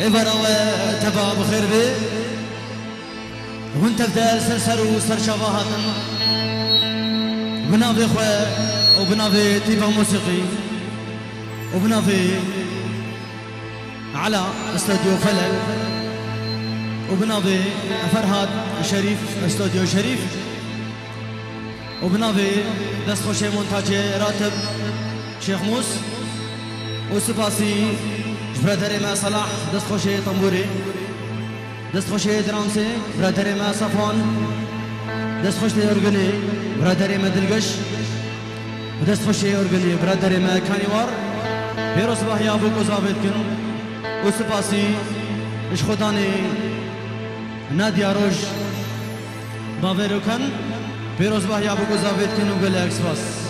إبراوة تبا بخير بي وانت بدال سرسر وسر شواهاتن بنافي خواه وبنافي تيبا موسيقي وبنافي على استوديو فلك وبنافي فرهاد شريف استوديو شريف وبنافي دست خوشي مونتاج راتب شيخ موس وسباسي برادر ما صلاح دست خوشي طنبوري دست خوشي درامسي برادر ما صفوان دست خوشي أورغني برادر ما دلقش ودست خوشي أورغني برادر ما كانيوار بيروس باهيا بوكو زابط كن وسباسي إش خداني ناديا روج باويرو كن بيروس باهيا بوكو زابط كن وقال اكسباس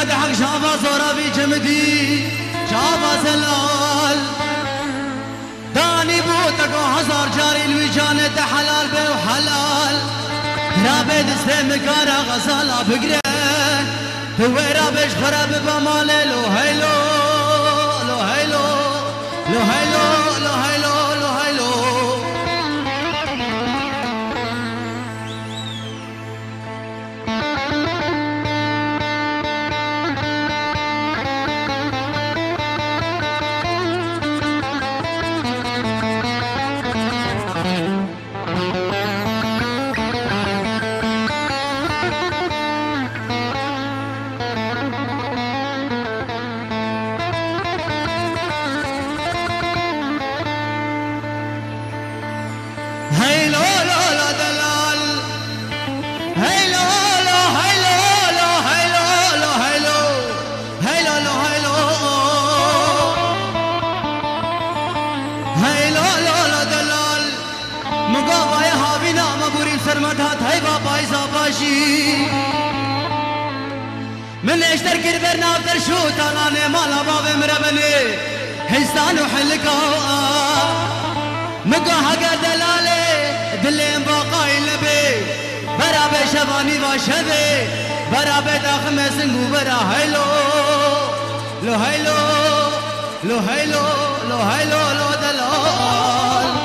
قد حق شافا صورا في جمدي شافا سلال داني بوتك وحصار جاري الوجانة حلال بي وحلال رابي دستي مكارا غسالا بقري دويرا بيش خراب بمالي لو هيلو لو هيلو لو هيلو لو هيلو لو هيلو من اشتر كربرنا افتر شو تلاني مالا بابي مربني حسان وحلقا مقا حقا دلالي دلين باقاي لبي برا بشباني وشبي برا بداخ مسنقو برا هيلو لو هيلو لو هيلو لو هيلو لو دلال